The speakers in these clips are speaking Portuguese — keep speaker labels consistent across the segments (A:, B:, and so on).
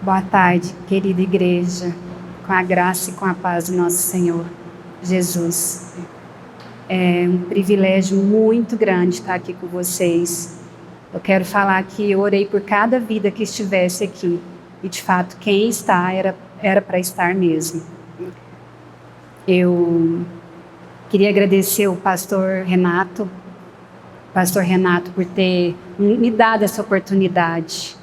A: Boa tarde, querida igreja, com a graça e com a paz do nosso Senhor Jesus. É um privilégio muito grande estar aqui com vocês. Eu quero falar que eu orei por cada vida que estivesse aqui. E, de fato, quem está era para estar mesmo. Eu queria agradecer o pastor Renato por ter me dado essa oportunidade.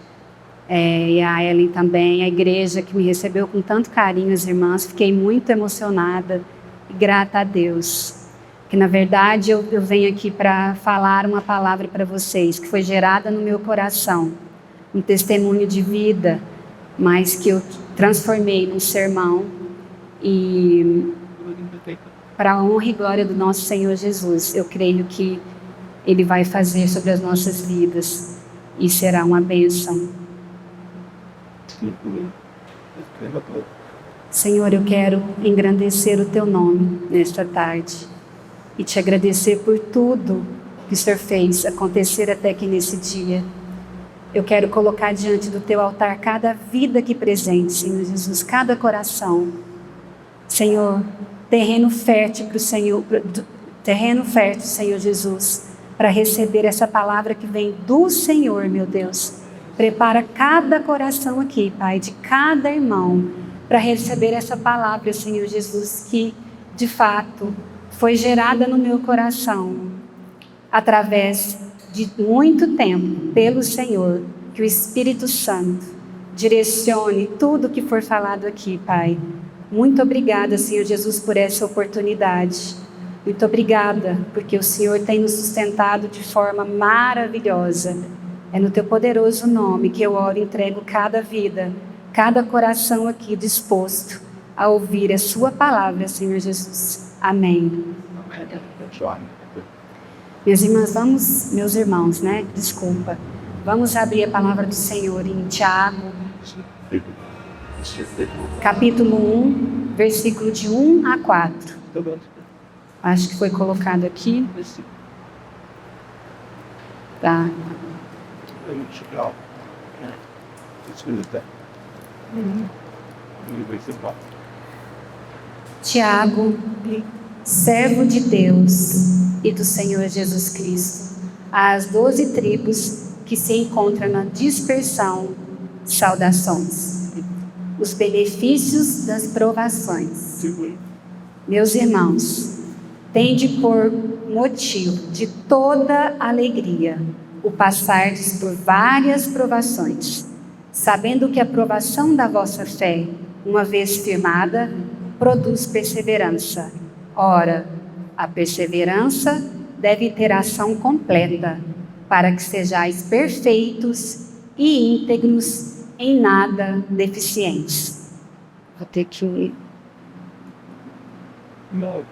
A: E a Ellen também, a igreja que me recebeu com tanto carinho, as irmãs. Fiquei muito emocionada e grata a Deus. Que, na verdade, eu venho aqui para falar uma palavra para vocês, que foi gerada no meu coração. Um testemunho de vida, mas que eu transformei num sermão. E, para a honra e glória do nosso Senhor Jesus, eu creio que Ele vai fazer sobre as nossas vidas. E será uma bênção. Senhor, eu quero engrandecer o Teu nome nesta tarde e Te agradecer por tudo que o Senhor fez acontecer até aqui nesse dia. Eu quero colocar diante do Teu altar cada vida aqui presente, Senhor Jesus, cada coração. Senhor, terreno fértil para o Senhor, Senhor Jesus, para receber essa palavra que vem do Senhor, meu Deus. Prepara cada coração aqui, Pai, de cada irmão, para receber essa palavra, Senhor Jesus, que, de fato, foi gerada no meu coração, através de muito tempo, pelo Senhor, que o Espírito Santo direcione tudo que for falado aqui, Pai. Muito obrigada, Senhor Jesus, por essa oportunidade. Muito obrigada, porque o Senhor tem nos sustentado de forma maravilhosa. É no Teu poderoso nome que eu oro e entrego cada vida, cada coração aqui disposto a ouvir a Sua palavra, Senhor Jesus. Amém. Minhas irmãs, meus irmãos, Desculpa. Vamos abrir a palavra do Senhor em Tiago, capítulo 1, versículo de 1 a 4. Acho que foi colocado aqui. Tá. Tiago, servo de Deus e do Senhor Jesus Cristo, às 12 tribos que se encontram na dispersão, saudações. Os benefícios das provações. Meus irmãos, tende por motivo de toda alegria o passardes por várias provações, sabendo que a provação da vossa fé, uma vez firmada, produz perseverança. Ora, a perseverança deve ter ação completa, para que sejais perfeitos e íntegros, em nada deficientes. Vou ter que... Não.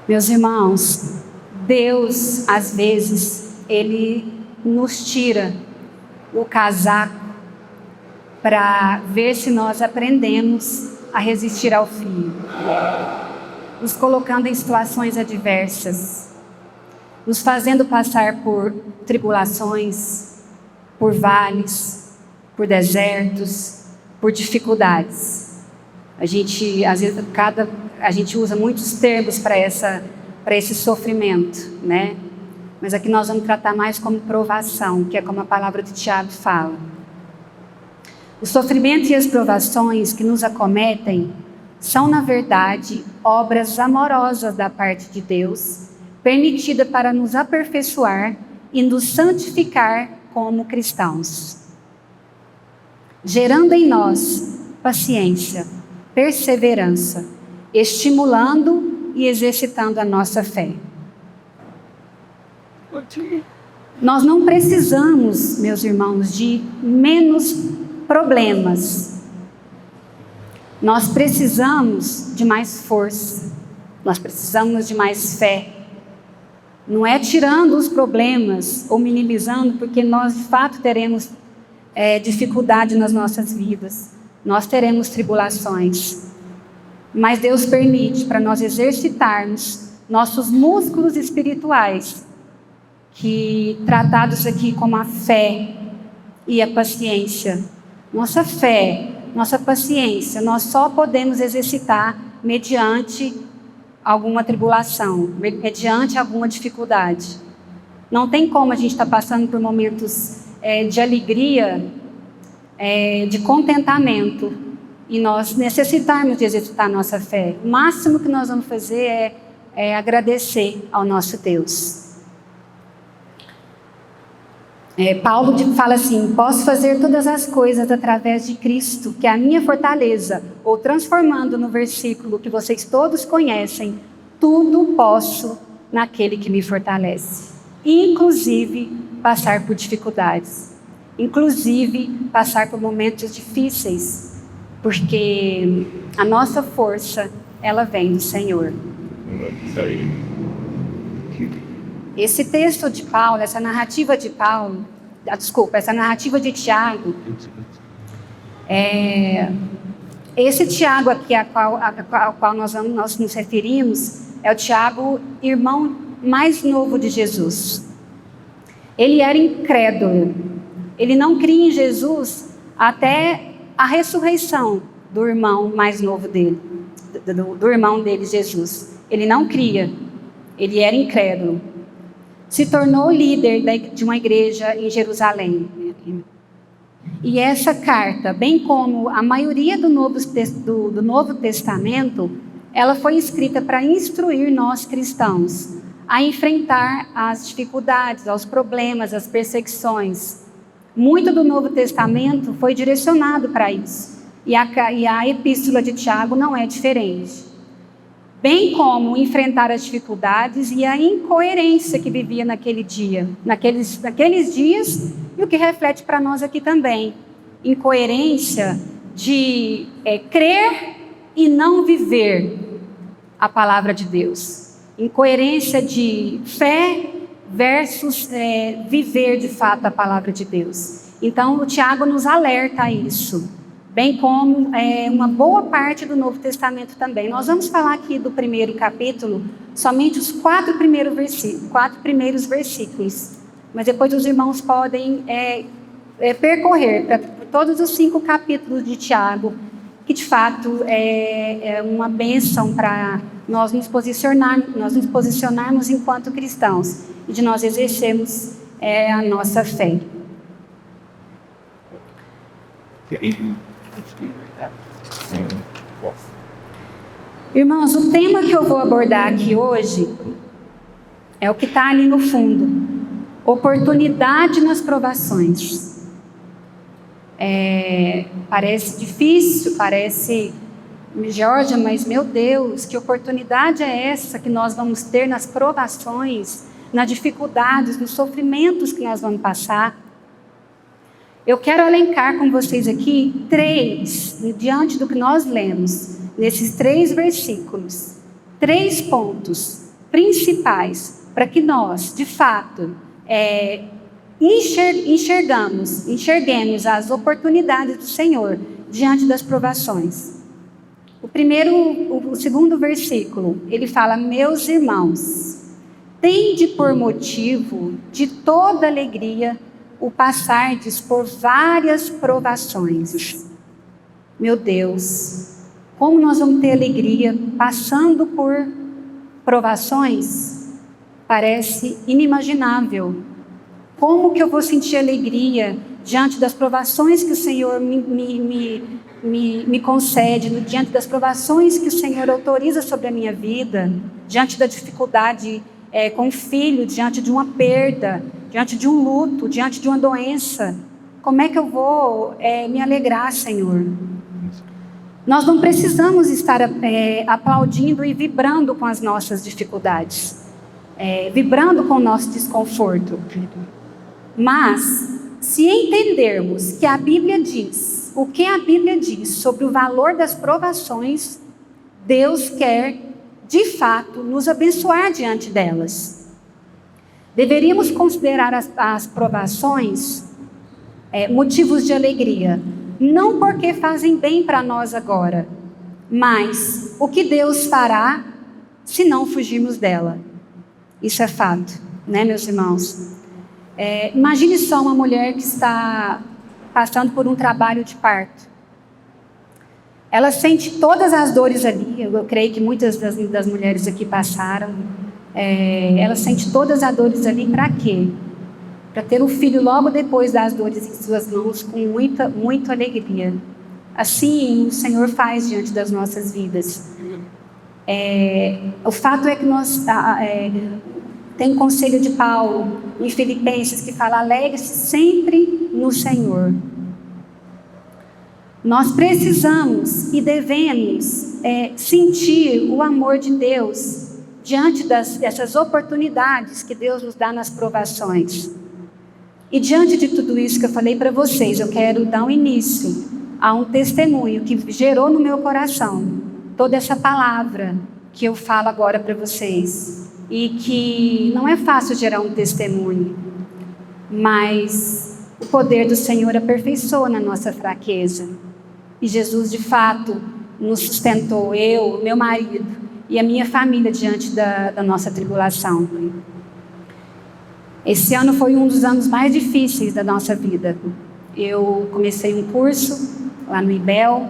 A: Meus irmãos, Deus, às vezes, Ele nos tira o casaco para ver se nós aprendemos a resistir ao frio, nos colocando em situações adversas, nos fazendo passar por tribulações, por vales, por desertos, por dificuldades. A gente, às vezes, a gente usa muitos termos para esse sofrimento, né? Mas aqui nós vamos tratar mais como provação, que é como a palavra de Tiago fala. O sofrimento e as provações que nos acometem são, na verdade, obras amorosas da parte de Deus, permitida para nos aperfeiçoar e nos santificar como cristãos, gerando em nós paciência, perseverança, estimulando e exercitando a nossa fé. Nós não precisamos, meus irmãos, de menos problemas. Nós precisamos de mais força. Nós precisamos de mais fé. Não é tirando os problemas ou minimizando, porque nós de fato teremos dificuldade nas nossas vidas. Nós teremos tribulações. mas Deus permite para nós exercitarmos nossos músculos espirituais, que tratados aqui como a fé e a paciência. Nossa fé, nossa paciência, nós só podemos exercitar mediante alguma tribulação, mediante alguma dificuldade. Não tem como a gente estar passando por momentos de alegria, de contentamento, e nós necessitarmos de exercitar nossa fé. O máximo que nós vamos fazer é agradecer ao nosso Deus. Paulo fala assim: posso fazer todas as coisas através de Cristo, que é a minha fortaleza. Ou transformando no versículo que vocês todos conhecem, tudo posso naquele que me fortalece. Inclusive passar por dificuldades, inclusive passar por momentos difíceis, porque a nossa força, ela vem do Senhor. Esse texto de Paulo, essa narrativa de Tiago, esse Tiago aqui ao qual nós nos referimos, é o Tiago, irmão mais novo de Jesus. Ele era incrédulo, ele não cria em Jesus até a ressurreição do irmão mais novo dele, do irmão dele, Jesus. Ele não cria, ele era incrédulo. Se tornou líder de uma igreja em Jerusalém. E essa carta, bem como a maioria do Novo Testamento, ela foi escrita para instruir nós cristãos a enfrentar as dificuldades, os problemas, as perseguições. Muito do Novo Testamento foi direcionado para isso. E a epístola de Tiago não é diferente. Bem como enfrentar as dificuldades e a incoerência que vivia naquele dia, naqueles dias, e o que reflete para nós aqui também. Incoerência de crer e não viver a palavra de Deus. Incoerência de fé versus viver de fato a palavra de Deus. Então, o Tiago nos alerta a isso. Bem como uma boa parte do Novo Testamento também. Nós vamos falar aqui do primeiro capítulo, somente os 4 primeiros versículos. Mas depois os irmãos podem percorrer para todos os 5 capítulos de Tiago, que de fato é uma bênção para nós nos posicionarmos enquanto cristãos e de nós exercermos a nossa fé. Irmãos, o tema que eu vou abordar aqui hoje é o que está ali no fundo: oportunidade nas provações. Parece difícil, parece, Georgia, mas meu Deus, que oportunidade é essa que nós vamos ter nas provações, nas dificuldades, nos sofrimentos que nós vamos passar? Eu quero elencar com vocês aqui 3, diante do que nós lemos, nesses 3 versículos, 3 pontos principais para que nós, de fato, enxerguemos as oportunidades do Senhor diante das provações. O segundo versículo, ele fala: meus irmãos, tende por motivo de toda alegria o passardes por várias provações. Meu Deus, como nós vamos ter alegria passando por provações? Parece inimaginável. Como que eu vou sentir alegria diante das provações que o Senhor me concede, diante das provações que o Senhor autoriza sobre a minha vida, diante da dificuldade com o filho, diante de uma perda, diante de um luto, diante de uma doença? Como é que eu vou me alegrar, Senhor? Nós não precisamos estar aplaudindo e vibrando com as nossas dificuldades, vibrando com o nosso desconforto. Mas, se entendermos que a Bíblia diz, o que a Bíblia diz sobre o valor das provações, Deus quer, de fato, nos abençoar diante delas. Deveríamos considerar as provações motivos de alegria, não porque fazem bem para nós agora, Mas o que Deus fará se não fugirmos dela? Isso é fato, né, meus irmãos? Imagine só uma mulher que está passando por um trabalho de parto. Ela sente todas as dores ali, eu creio que muitas das mulheres aqui passaram. Ela sente todas as dores ali para quê? Para ter um filho logo depois das dores em suas mãos, com muita alegria. Assim o Senhor faz diante das nossas vidas. O fato é que tem um conselho de Paulo em Filipenses que fala: alegre-se sempre no Senhor. Nós precisamos e devemos sentir o amor de Deus diante dessas oportunidades que Deus nos dá nas provações. E diante de tudo isso que eu falei para vocês, eu quero dar um início a um testemunho que gerou no meu coração toda essa palavra que eu falo agora para vocês. E que não é fácil gerar um testemunho, mas o poder do Senhor aperfeiçoa na nossa fraqueza. E Jesus, de fato, nos sustentou, eu, meu marido e a minha família diante da nossa tribulação. Esse ano foi um dos anos mais difíceis da nossa vida. Eu comecei um curso lá no IBEL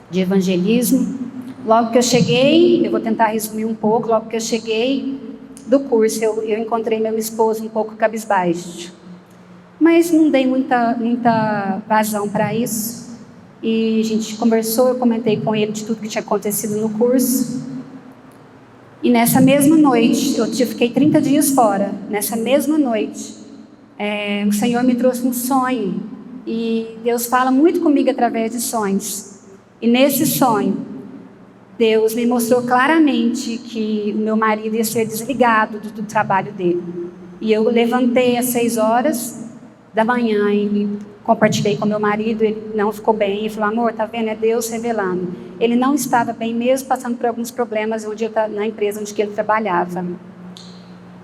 A: de evangelismo. Logo que eu cheguei, eu vou tentar resumir um pouco, logo que eu cheguei do curso, eu encontrei meu esposo um pouco cabisbaixo. Mas não dei muita vazão para isso. E a gente conversou, eu comentei com ele de tudo que tinha acontecido no curso. E nessa mesma noite, eu fiquei 30 dias fora. Nessa mesma noite, o Senhor me trouxe um sonho. E Deus fala muito comigo através de sonhos. E nesse sonho, Deus me mostrou claramente que o meu marido ia ser desligado do trabalho dele. E eu levantei às 6 horas da manhã e compartilhei com meu marido. Ele não ficou bem. Ele falou: amor, tá vendo? É Deus revelando. Ele não estava bem mesmo, passando por alguns problemas na empresa onde ele trabalhava.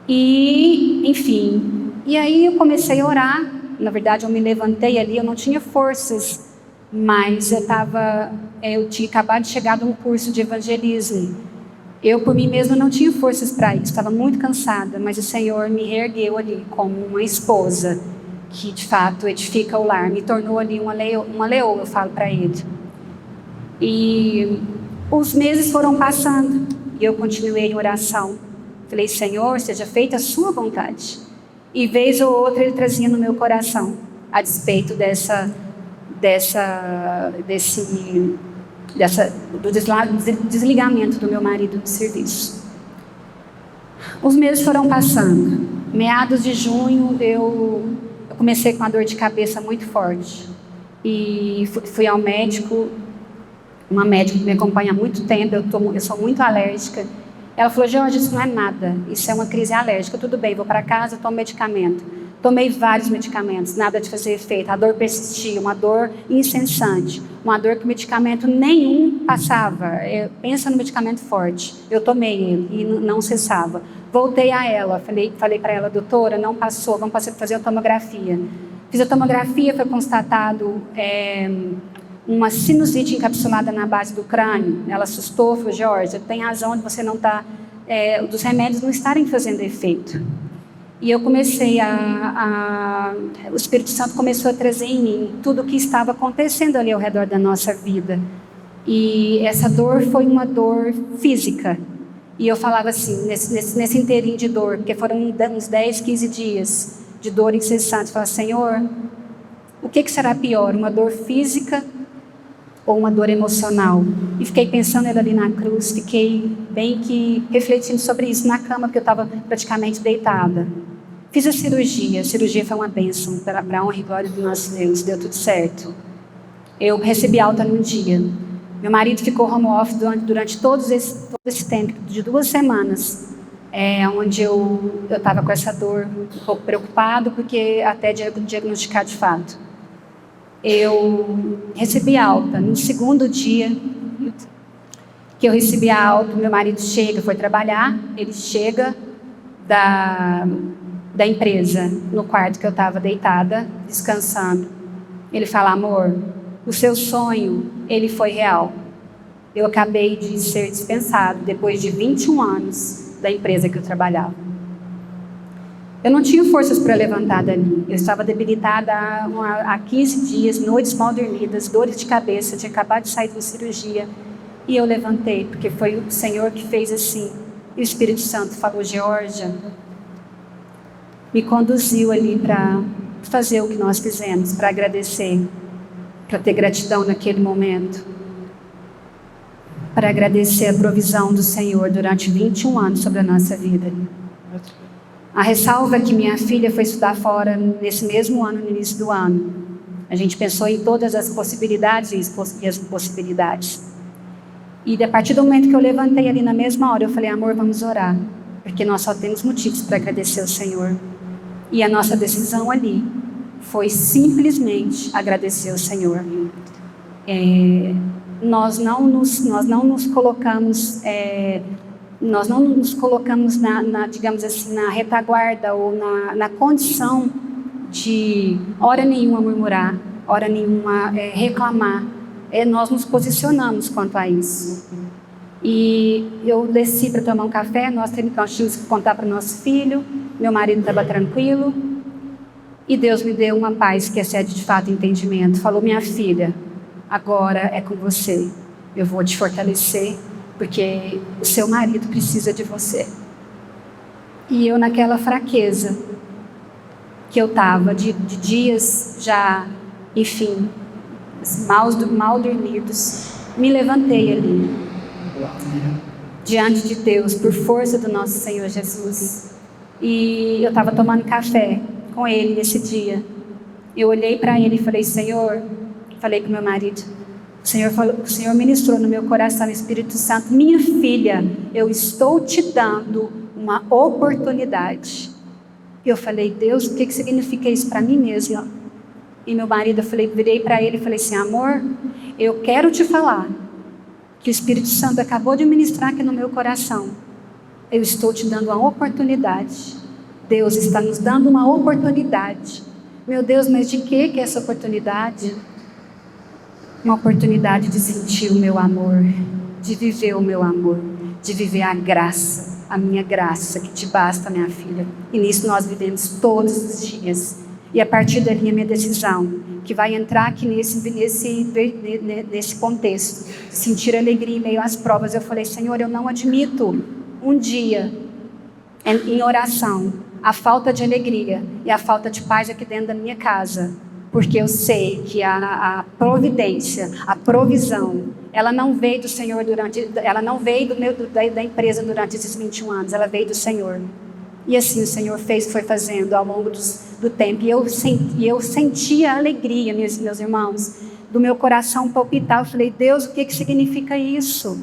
A: E, enfim. E aí eu comecei a orar. Na verdade, eu me levantei ali, eu não tinha forças. Mas eu tinha acabado de chegar de um curso de evangelismo. Eu, por mim mesma, não tinha forças para isso, estava muito cansada, mas o Senhor me reergueu ali como uma esposa que, de fato, edifica o lar. Me tornou ali uma leoa, eu falo para ele. E os meses foram passando e eu continuei em oração. Falei: Senhor, seja feita a sua vontade. E vez ou outra ele trazia no meu coração, a despeito do desligamento do meu marido do serviço. Os meses foram passando. Meados de junho, eu comecei com uma dor de cabeça muito forte. E fui ao médico, uma médica que me acompanha há muito tempo, eu sou muito alérgica. Ela falou: Jorge, isso não é nada, isso é uma crise alérgica. Tudo bem, vou para casa, tomo medicamento. Tomei vários medicamentos, nada de fazer efeito. A dor persistia, uma dor incessante. Uma dor que medicamento nenhum passava. Pensa no medicamento forte. Eu tomei ele e não cessava. Voltei a ela, falei para ela: doutora, não passou, vamos fazer a tomografia. Fiz a tomografia, foi constatado uma sinusite encapsulada na base do crânio. Ela assustou, falou: Jorge, tem razão de você não estar, dos remédios não estarem fazendo efeito. E eu comecei o Espírito Santo começou a trazer em mim tudo o que estava acontecendo ali ao redor da nossa vida. E essa dor foi uma dor física. E eu falava assim, nesse inteirinho de dor, porque foram uns 10, 15 dias de dor incessante. Eu falava: Senhor, o que será pior, uma dor física ou uma dor emocional? E fiquei pensando ali na cruz, fiquei bem que refletindo sobre isso na cama, porque eu estava praticamente deitada. Fiz a cirurgia foi uma bênção, para a honra e glória do nosso Deus, deu tudo certo. Eu recebi alta num dia. Meu marido ficou home office durante todo esse tempo, de 2 semanas, onde eu estava com essa dor, um pouco preocupado, porque até diagnosticar de fato. Eu recebi alta. No segundo dia que eu recebi a alta, meu marido foi trabalhar, ele chega da empresa, no quarto que eu estava deitada, descansando. Ele fala: amor, o seu sonho, ele foi real. eu acabei de ser dispensado depois de 21 anos da empresa que eu trabalhava. Eu não tinha forças para levantar dali. Eu estava debilitada há 15 dias, noites mal dormidas, dores de cabeça, tinha acabado de sair de uma cirurgia. E eu levantei, porque foi o Senhor que fez assim. E o Espírito Santo falou: Georgia, me conduziu ali para fazer o que nós fizemos, para agradecer, para ter gratidão naquele momento, para agradecer a provisão do Senhor durante 21 anos sobre a nossa vida. A ressalva é que minha filha foi estudar fora nesse mesmo ano, no início do ano. A gente pensou em todas as possibilidades e as impossibilidades. E a partir do momento que eu levantei ali na mesma hora, eu falei: amor, vamos orar, porque nós só temos motivos para agradecer ao Senhor. E a nossa decisão ali foi simplesmente agradecer ao Senhor. Nós não nos colocamos digamos assim, na retaguarda ou na condição de hora nenhuma murmurar, hora nenhuma reclamar. Nós nos posicionamos quanto a isso. E eu desci para tomar um café, nós tínhamos que contar para o nosso filho, meu marido estava tranquilo, e Deus me deu uma paz que excede de fato entendimento. Falou: minha filha, agora é com você, eu vou te fortalecer, porque o seu marido precisa de você. E eu, naquela fraqueza que eu estava, de dias já, enfim, mal dormidos, me levantei ali, diante de Deus, por força do nosso Senhor Jesus. E eu estava tomando café com ele nesse dia. Eu olhei para ele e falei: Senhor, falei com meu marido, o Senhor ministrou no meu coração, Espírito Santo, minha filha, eu estou te dando uma oportunidade. Eu falei: Deus, o que significa isso para mim mesma? E meu marido, virei para ele e falei assim: amor, eu quero te falar que o Espírito Santo acabou de ministrar aqui no meu coração. Eu estou te dando uma oportunidade. Deus está nos dando uma oportunidade. Meu Deus, mas de que é essa oportunidade? Uma oportunidade de sentir o meu amor, de viver o meu amor, de viver a graça, a minha graça que te basta, minha filha. E nisso nós vivemos todos os dias. E a partir dali a minha decisão, que vai entrar aqui nesse contexto, sentir alegria em meio às provas. Eu falei: Senhor, eu não admito um dia em oração a falta de alegria e a falta de paz aqui dentro da minha casa, porque eu sei que a providência, a provisão, ela não veio do Senhor ela não veio da empresa durante esses 21 anos, ela veio do Senhor. E assim o Senhor foi fazendo ao longo do tempo. E eu sentia a alegria, meus irmãos, do meu coração palpitar. Eu falei: Deus, o que significa isso?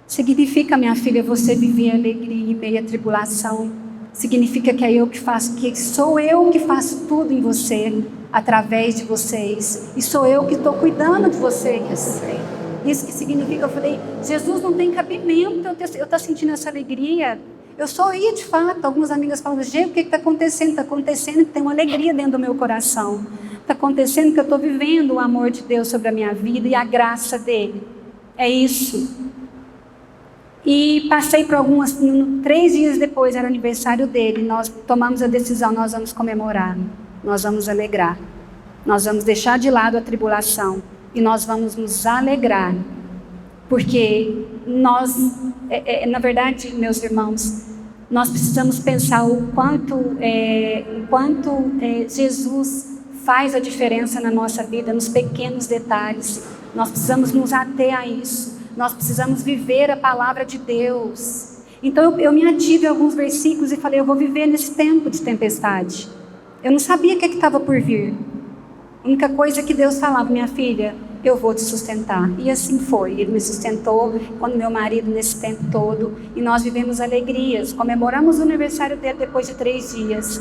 A: Significa, minha filha, você viver alegria em meio à tribulação. Significa que é eu que faço, que sou eu que faço tudo em você, através de vocês. E sou eu que estou cuidando de vocês. Isso que significa, eu falei: Jesus, não tem cabimento eu estar sentindo essa alegria. Eu só ia de fato. Algumas amigas falam: gente, o que está acontecendo? Está acontecendo que tem uma alegria dentro do meu coração. Está acontecendo que eu estou vivendo o amor de Deus sobre a minha vida e a graça dele. É isso. E passei por 3 dias depois, era aniversário dele, nós tomamos a decisão: nós vamos comemorar, nós vamos alegrar, nós vamos deixar de lado a tribulação e nós vamos nos alegrar, porque nós, na verdade, meus irmãos, nós precisamos pensar o quanto Jesus faz a diferença na nossa vida, nos pequenos detalhes. Nós precisamos nos ater a isso. Nós precisamos viver a palavra de Deus. Então eu me ative a alguns versículos e falei: eu vou viver nesse tempo de tempestade. Eu não sabia o que estava por vir. A única coisa que Deus falava: minha filha, eu vou te sustentar. E assim foi. Ele me sustentou, quando meu marido, nesse tempo todo. E nós vivemos alegrias. Comemoramos o aniversário dele depois de 3 dias.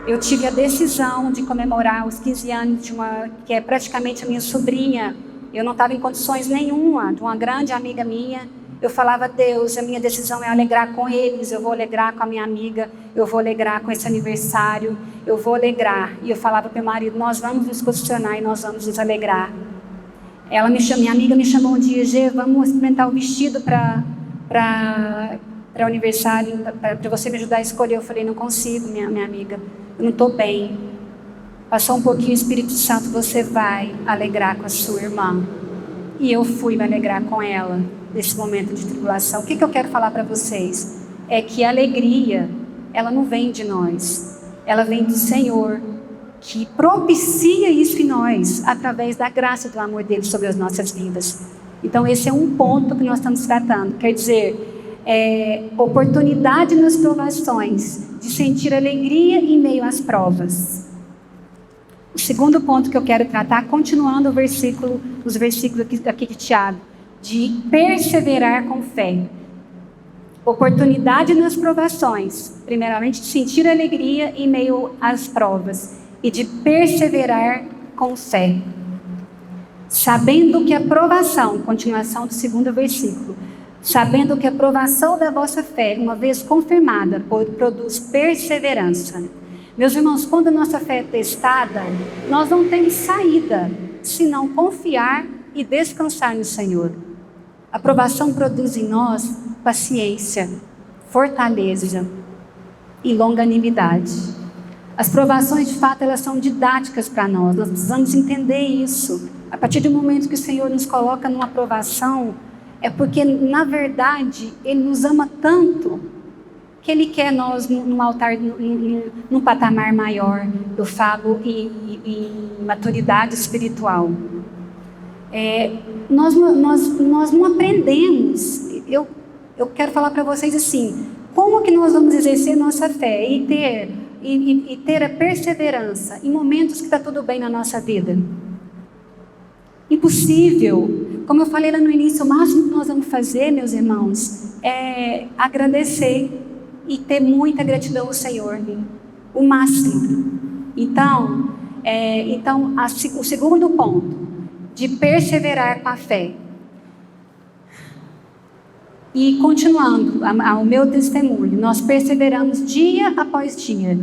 A: Eu tive a decisão de comemorar os 15 anos de uma, que é praticamente a minha sobrinha. Eu não estava em condições nenhuma, de uma grande amiga minha. Eu falava: Deus, a minha decisão é alegrar com eles, eu vou alegrar com a minha amiga, eu vou alegrar com esse aniversário, eu vou alegrar. E eu falava para o meu marido: nós vamos nos posicionar e nós vamos nos alegrar. Minha amiga me chamou um dia, Gê, vamos experimentar o vestido para aniversário, para você me ajudar a escolher. Eu falei, não consigo, minha amiga, eu não estou bem. Passou um pouquinho, o Espírito Santo, você vai alegrar com a sua irmã. E eu fui me alegrar com ela nesse momento de tribulação. O que eu quero falar para vocês? É que a alegria, ela não vem de nós, ela vem do Senhor, que propicia isso em nós, através da graça e do amor dele sobre as nossas vidas. Então esse é um ponto que nós estamos tratando, quer dizer, oportunidade nas provações, de sentir alegria em meio às provas. O segundo ponto que eu quero tratar, continuando os versículos aqui de Tiago, de perseverar com fé. Oportunidade nas provações, primeiramente de sentir alegria em meio às provas e de perseverar com fé. Sabendo que a provação, continuação do segundo versículo, sabendo que a provação da vossa fé, uma vez confirmada, produz perseverança. Meus irmãos, quando a nossa fé é testada, nós não temos saída, senão confiar e descansar no Senhor. A provação produz em nós paciência, fortaleza e longanimidade. As provações, de fato, elas são didáticas para nós. Nós precisamos entender isso. A partir do momento que o Senhor nos coloca numa provação, é porque, na verdade, Ele nos ama tanto que Ele quer nós num altar, num patamar maior, eu falo, em maturidade espiritual. Nós não aprendemos. Eu quero falar para vocês assim, como que nós vamos exercer nossa fé e ter a perseverança em momentos que está tudo bem na nossa vida? Impossível. Como eu falei lá no início, o máximo que nós vamos fazer, meus irmãos, é agradecer e ter muita gratidão ao Senhor. O máximo. Então, o segundo ponto, de perseverar com a fé. E continuando ao meu testemunho, nós perseveramos dia após dia,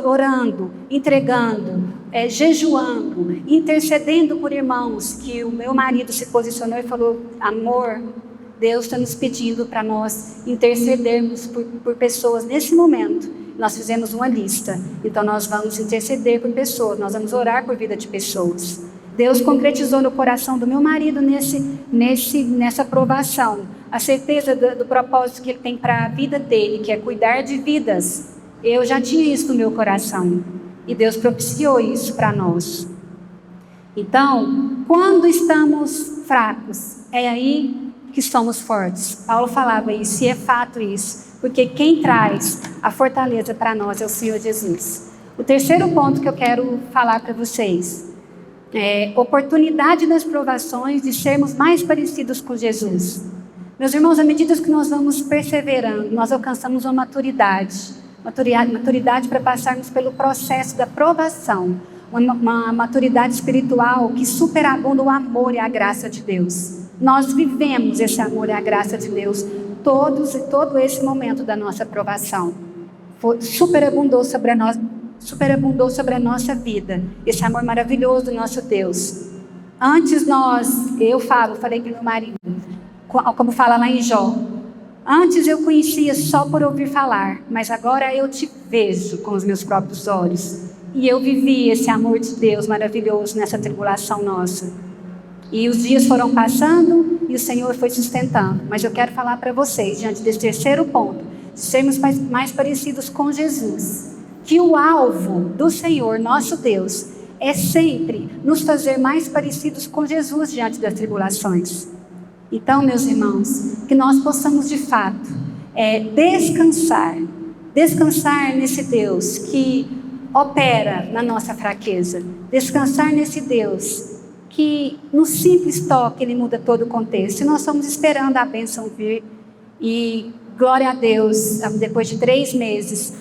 A: orando, entregando, jejuando, intercedendo por irmãos, que o meu marido se posicionou e falou, amor, Deus está nos pedindo para nós intercedermos por pessoas nesse momento. Nós fizemos uma lista, então nós vamos interceder por pessoas, nós vamos orar por vida de pessoas. Deus concretizou no coração do meu marido nessa provação, a certeza do propósito que Ele tem para a vida dele, que é cuidar de vidas. Eu já tinha isso no meu coração, e Deus propiciou isso para nós. Então, quando estamos fracos, é aí que somos fortes. Paulo falava isso, e é fato isso, porque quem traz a fortaleza para nós é o Senhor Jesus. O terceiro ponto que eu quero falar para vocês é oportunidade das provações de sermos mais parecidos com Jesus. Meus irmãos, à medida que nós vamos perseverando, nós alcançamos uma maturidade para passarmos pelo processo da provação, uma maturidade espiritual que superabunda o amor e a graça de Deus. Nós vivemos esse amor e a graça de Deus todo esse momento da nossa provação. Superabundou sobre a nossa vida, esse amor maravilhoso do nosso Deus. Antes falei para o meu marido, como fala lá em Jó, antes eu conhecia só por ouvir falar, mas agora eu te vejo com os meus próprios olhos. E eu vivi esse amor de Deus maravilhoso nessa tribulação nossa. E os dias foram passando e o Senhor foi sustentando. Mas eu quero falar para vocês, diante desse terceiro ponto, de sermos mais parecidos com Jesus, que o alvo do Senhor, nosso Deus, é sempre nos fazer mais parecidos com Jesus diante das tribulações. Então, meus irmãos, que nós possamos de fato descansar nesse Deus que opera na nossa fraqueza, descansar nesse Deus que no simples toque Ele muda todo o contexto. E nós estamos esperando a bênção vir, e glória a Deus, depois de 3 meses,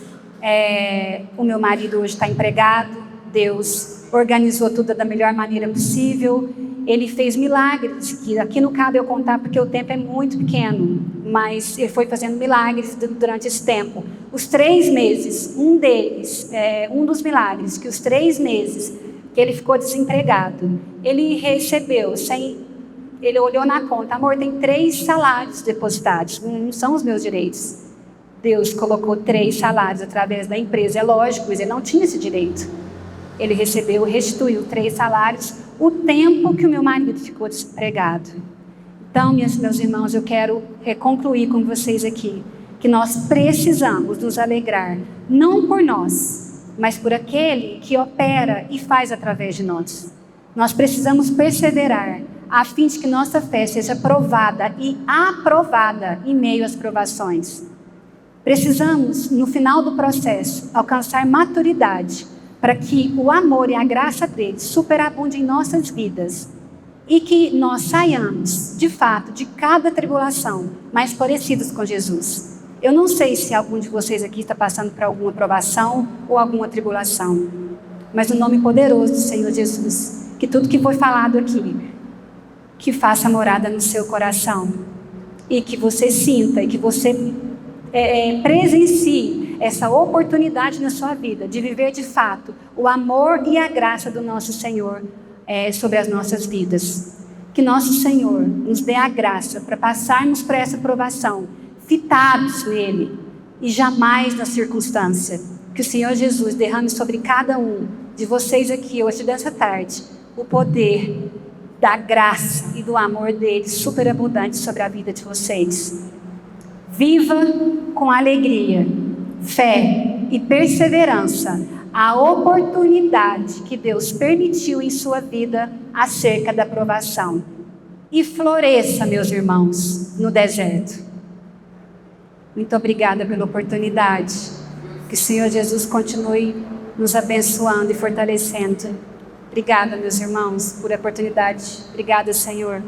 A: o meu marido hoje está empregado. Deus organizou tudo da melhor maneira possível. Ele fez milagres, que aqui não cabe eu contar porque o tempo é muito pequeno, mas Ele foi fazendo milagres durante esse tempo. Os 3 meses, um dos milagres, que os 3 meses ele ficou desempregado. Ele olhou na conta, amor, tem 3 salários depositados, não são os meus direitos. Deus colocou 3 salários através da empresa, é lógico, mas ele não tinha esse direito. Ele restituiu 3 salários, o tempo que o meu marido ficou desempregado. Então, meus irmãos, eu quero concluir com vocês aqui, que nós precisamos nos alegrar, não por nós, mas por aquele que opera e faz através de nós. Nós precisamos perseverar, a fim de que nossa fé seja provada e aprovada em meio às provações. Precisamos, no final do processo, alcançar maturidade, para que o amor e a graça dele superabundem em nossas vidas e que nós saiamos, de fato, de cada tribulação mais parecidos com Jesus. Eu não sei se algum de vocês aqui está passando por alguma provação ou alguma tribulação, mas no nome poderoso do Senhor Jesus, que tudo que foi falado aqui, que faça morada no seu coração e que você sinta e que você presencie essa oportunidade na sua vida de viver de fato o amor e a graça do nosso Senhor sobre as nossas vidas. Que nosso Senhor nos dê a graça para passarmos por essa provação, fitados nele e jamais na circunstância. Que o Senhor Jesus derrame sobre cada um de vocês aqui hoje dessa tarde o poder da graça e do amor dele superabundante sobre a vida de vocês. Viva com alegria, fé e perseverança a oportunidade que Deus permitiu em sua vida acerca da provação. E floresça, meus irmãos, no deserto. Muito obrigada pela oportunidade. Que o Senhor Jesus continue nos abençoando e fortalecendo. Obrigada, meus irmãos, por a oportunidade. Obrigada, Senhor.